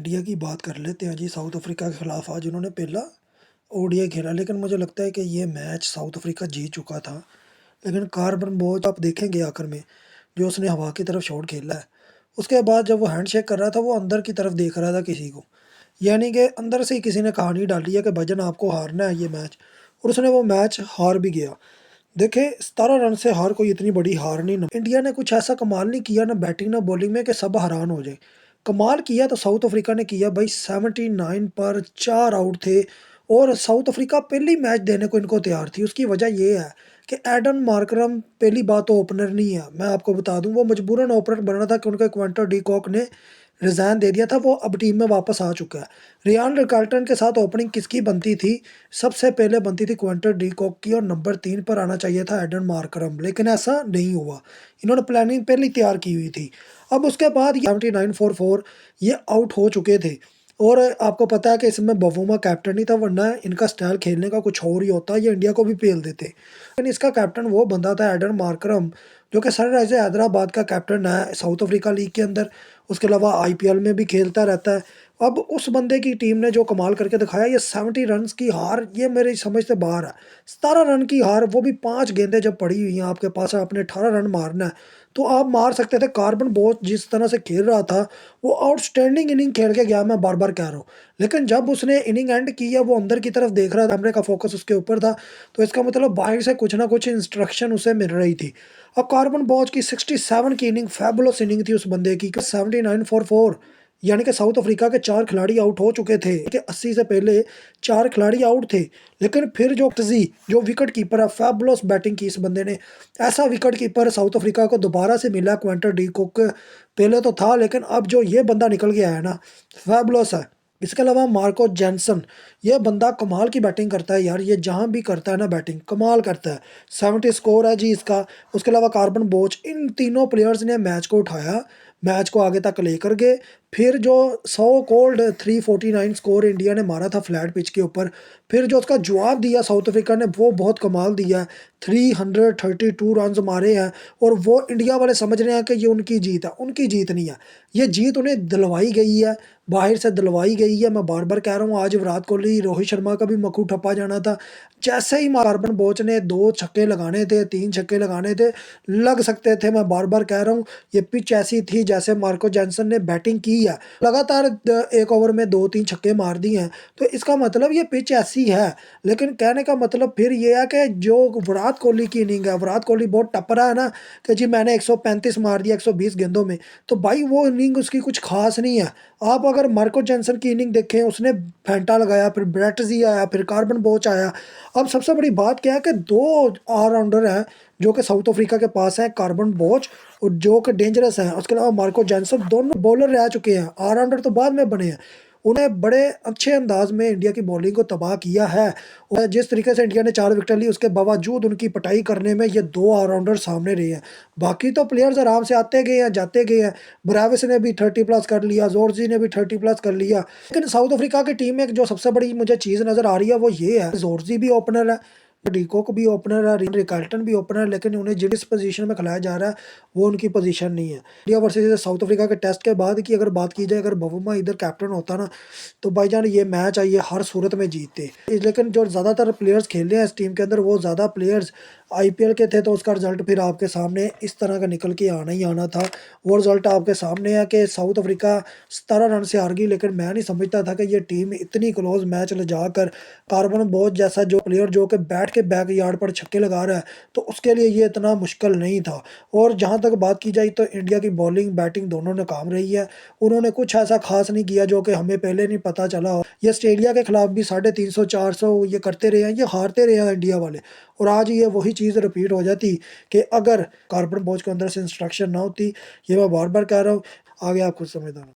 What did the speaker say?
India की बात कर लेते हैं जी। साउथ अफ्रीका के खिलाफ आज उन्होंने पहला ओडीआई खेला, लेकिन मुझे लगता है कि ये मैच साउथ अफ्रीका जीत चुका था। लेकिन कार्बन बोझ आप देखेंगे आखिर में जो उसने हवा की तरफ शॉट खेला है, उसके बाद जब वो हैंडशेक कर रहा था वो अंदर की तरफ देख रहा था किसी को, यानी कि अंदर से ही किसी ने कहानी डाली है कि भजन आपको हारना है ये मैच, और उसने वो मैच हार भी गया। देखे 17 रन से हार कोई इतनी बड़ी हार नहीं। इंडिया ने कुछ ऐसा कमाल नहीं किया ना बैटिंग ना बॉलिंग में कि सब हैरान हो जाए। कमाल किया तो साउथ अफ्रीका ने किया भाई। 79 पर 4 आउट थे और साउथ अफ्रीका पहली मैच देने को इनको तैयार थी। उसकी वजह ये है कि एडन मार्करम पहली बात तो ओपनर नहीं है। मैं आपको बता दूं वो मजबूरन ओपनर बना था कि उनके क्विंटन डी कॉक ने रिज़ाइन दे दिया था। वो अब टीम में वापस आ चुका है। रियान रिकाल्टन के साथ ओपनिंग किसकी बनती थी? सबसे पहले बनती थी क्विंटन डी कॉक की, और नंबर 3 पर आना चाहिए था एडन मार्करम, लेकिन ऐसा नहीं हुआ। इन्होंने प्लानिंग पहले ही तैयार की हुई थी। अब उसके बाद 79 for 4 ये आउट हो चुके थे। और आपको पता है कि इसमें बवुमा कैप्टन ही था, वरना इनका स्टाइल खेलने का कुछ और ही होता, ये इंडिया को भी पेल देते। लेकिन इसका कैप्टन वो बंदा था एडन मार्करम, जो कि सनराइजर हैदराबाद का कैप्टन है साउथ अफ्रीका लीग के अंदर। उसके अलावा आईपीएल में भी खेलता रहता है। अब उस बंदे की टीम ने जो कमाल करके दिखाया, ये 70 रन की हार ये मेरी समझ से बाहर है। 17 रन की हार, वो भी 5 गेंदें जब पड़ी हुई हैं आपके पास, आपने 18 रन मारना है तो आप मार सकते थे। कार्बन बोझ जिस तरह से खेल रहा था वो आउटस्टैंडिंग इनिंग खेल के गया, मैं बार बार कह रहा हूँ। लेकिन जब उसने इनिंग एंड की है वो अंदर की तरफ देख रहा था, कैमरे का फोकस उसके ऊपर था, तो इसका मतलब बाहर से कुछ ना कुछ इंस्ट्रक्शन उसे मिल रही थी। अब कार्बन बोझ की 67 की इनिंग फैबुलस इनिंग थी उस बंदे की। 79 for 4, यानी कि साउथ अफ्रीका के 4 खिलाड़ी आउट हो चुके थे कि 80 से पहले 4 खिलाड़ी आउट थे। लेकिन फिर जो विकेट कीपर है, फैबुलस बैटिंग की इस बंदे ने। ऐसा विकेट कीपर साउथ अफ्रीका को दोबारा से मिला। क्विंटन डी कॉक पहले तो था, लेकिन अब जो ये बंदा निकल गया है ना, फैबुलस है। इसके अलावा मार्को जैनसन, ये बंदा कमाल की बैटिंग करता है यार। ये जहाँ भी करता है ना बैटिंग कमाल करता है। 70 स्कोर है जी इसका। उसके अलावा कार्बन बोझ, इन तीनों प्लेयर्स ने मैच को उठाया, मैच को आगे तक लेकर गए। फिर जो 100 कोल्ड 349 स्कोर इंडिया ने मारा था फ्लैट पिच के ऊपर, फिर जो उसका जवाब दिया साउथ अफ्रीका ने वो बहुत कमाल दिया। 332 रन मारे हैं, और वो इंडिया वाले समझ रहे हैं कि ये उनकी जीत है। उनकी जीत नहीं है, ये जीत उन्हें दिलवाई गई है, बाहर से दिलवाई गई है। मैं बार बार कह रहा हूँ, आज विराट कोहली रोहित शर्मा का भी मक्खू ठप्पा जाना था। जैसे ही कार्बन बोझ ने 2 छक्के लगाने थे, 3 छक्के लगाने थे, लग सकते थे। मैं बार बार कह रहा हूँ, ये पिच ऐसी थी जैसे मार्को जैनसन ने बैटिंग की है, लगातार एक ओवर में 2-3 छक्के मार दिए हैं, तो इसका मतलब ये पिच ऐसी है। लेकिन कहने का मतलब फिर ये है कि जो विराट कोहली की इनिंग है, विराट कोहली बहुत टपरा है ना कि जी मैंने 135 मार दिया 120 गेंदों में, तो भाई वो इनिंग उसकी कुछ खास नहीं है। आप अगर मार्को जैनसन की इनिंग देखें, उसने फेंटा लगाया, फिर ब्रेटजी आया, फिर कार्बन बोच आया। अब सबसे बड़ी बात क्या है कि 2 ऑलराउंडर हैं जो कि साउथ अफ्रीका के पास है, कार्बन बोच और जो कि डेंजरस है। उसके अलावा मार्को जैनसन, दोनों बॉलर रह चुके हैं, ऑलराउंडर तो बाद में बने हैं। उन्हें बड़े अच्छे अंदाज में इंडिया की बॉलिंग को तबाह किया है। और जिस तरीके से इंडिया ने 4 विकेट ली, उसके बावजूद उनकी पिटाई करने में ये 2 ऑलराउंडर सामने रहे हैं। बाकी तो प्लेयर्स आराम से आते गए हैं जाते गए हैं। ब्राविस ने भी 30+ कर लिया, जोर्जी ने भी 30+ कर लिया। लेकिन साउथ अफ्रीका की टीम में जो सबसे बड़ी मुझे चीज़ नज़र आ रही है वो ये है, जोर्जी भी ओपनर है, डिकॉक भी ओपनर है, रिकाल्टन भी ओपनर है, लेकिन उन्हें जिस पोजीशन में खिलाया जा रहा है वो उनकी पोजीशन नहीं है। इंडिया वर्सेस साउथ अफ्रीका के टेस्ट के बाद की अगर बात की जाए, अगर बवुमा इधर कैप्टन होता ना, तो भाईजान ये मैच है ये हर सूरत में जीतते। लेकिन जो ज़्यादातर प्लेयर्स खेल रहे हैं इस टीम के अंदर, वो ज़्यादा प्लेयर्स आईपीएल के थे, तो उसका रिजल्ट फिर आपके सामने इस तरह का निकल के आना ही आना था। वो रिजल्ट आपके सामने है कि साउथ अफ्रीका 17 रन से हार गई। लेकिन मैं नहीं समझता था कि ये टीम इतनी क्लोज मैच ले जाकर, कार्बन बोझ जैसा जो प्लेयर जो कि बैठ के बैक यार्ड पर छक्के लगा रहा है, तो उसके लिए ये इतना मुश्किल नहीं था। और जहाँ तक बात की जाए तो इंडिया की बॉलिंग बैटिंग दोनों ने काम रही है। उन्होंने कुछ ऐसा खास नहीं किया जो कि हमें पहले नहीं पता चला हो। ये ऑस्ट्रेलिया के खिलाफ भी 350 400 ये करते रहे हैं, ये हारते रहे हैं इंडिया वाले। और आज ये वही चीज़ रिपीट हो जाती कि अगर कार्बन बोझ के अंदर से इंस्ट्रक्शन ना होती। ये मैं बार बार कह रहा हूँ, आगे आप खुद समझदार हो।